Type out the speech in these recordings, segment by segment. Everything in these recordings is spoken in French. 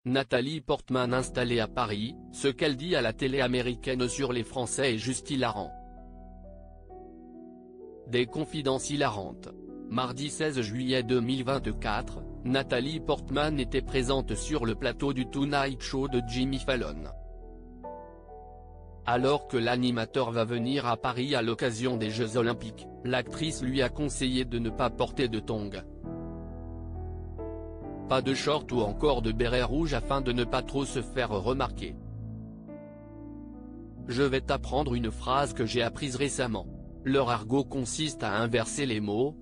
Nathalie Portman installée à Paris, ce qu'elle dit à la télé américaine sur les Français est juste hilarant. Des confidences hilarantes. Mardi 16 juillet 2024, Nathalie Portman était présente sur le plateau du Tonight Show de Jimmy Fallon. Alors que l'animateur va venir à Paris à l'occasion des Jeux Olympiques, l'actrice lui a conseillé de ne pas porter de tongs. Pas de short ou encore de béret rouge afin de ne pas trop se faire remarquer. Je vais t'apprendre une phrase que j'ai apprise récemment. Leur argot consiste à inverser les mots.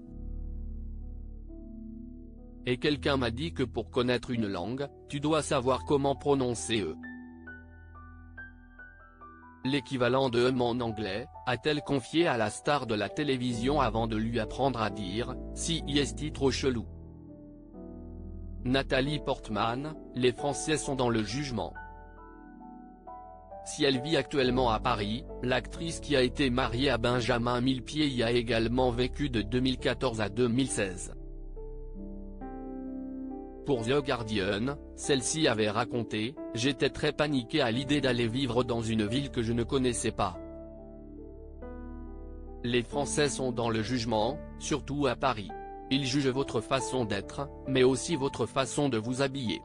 Et quelqu'un m'a dit que pour connaître une langue, tu dois savoir comment prononcer E. L'équivalent de en anglais, a-t-elle confié à la star de la télévision avant de lui apprendre à dire « si est trop chelou ». Nathalie Portman, les Français sont dans le jugement. Si elle vit actuellement à Paris, l'actrice qui a été mariée à Benjamin Millepied y a également vécu de 2014 à 2016. Pour The Guardian, celle-ci avait raconté « J'étais très paniquée à l'idée d'aller vivre dans une ville que je ne connaissais pas. Les Français sont dans le jugement, surtout à Paris. Ils jugent votre façon d'être, mais aussi votre façon de vous habiller.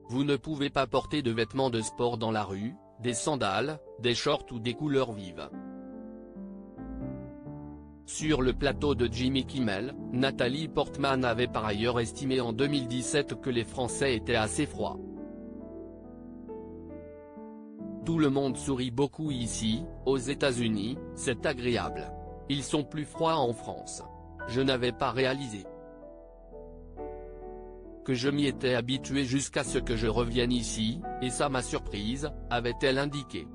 Vous ne pouvez pas porter de vêtements de sport dans la rue, des sandales, des shorts ou des couleurs vives. » Sur le plateau de Jimmy Kimmel, Nathalie Portman avait par ailleurs estimé en 2017 que les Français étaient assez froids. Tout le monde sourit beaucoup ici, aux États-Unis, c'est agréable. Ils sont plus froids en France. Je n'avais pas réalisé que je m'y étais habitué jusqu'à ce que je revienne ici, et ça m'a surprise, avait-elle indiqué.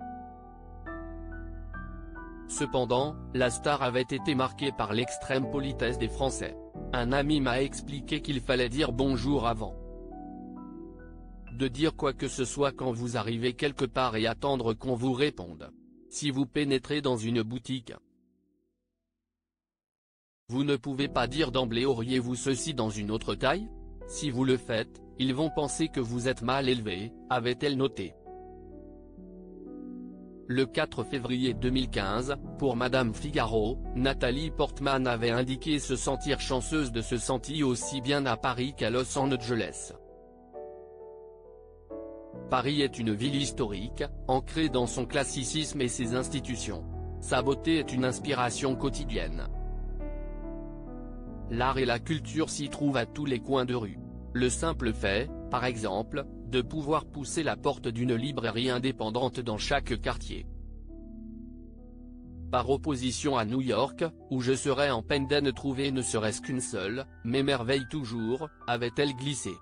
Cependant, la star avait été marquée par l'extrême politesse des Français. Un ami m'a expliqué qu'il fallait dire bonjour avant de dire quoi que ce soit quand vous arrivez quelque part et attendre qu'on vous réponde. Si vous pénétrez dans une boutique, vous ne pouvez pas dire d'emblée « auriez-vous ceci dans une autre taille ?» Si vous le faites, ils vont penser que vous êtes mal élevé, avait-elle noté. Le 4 février 2015, pour Madame Figaro, Nathalie Portman avait indiqué se sentir chanceuse de se sentir aussi bien à Paris qu'à Los Angeles. Paris est une ville historique, ancrée dans son classicisme et ses institutions. Sa beauté est une inspiration quotidienne. L'art et la culture s'y trouvent à tous les coins de rue. Le simple fait, par exemple, de pouvoir pousser la porte d'une librairie indépendante dans chaque quartier. Par opposition à New York, où je serais en peine d'en trouver ne serait-ce qu'une seule, m'émerveille toujours, avait-elle glissé.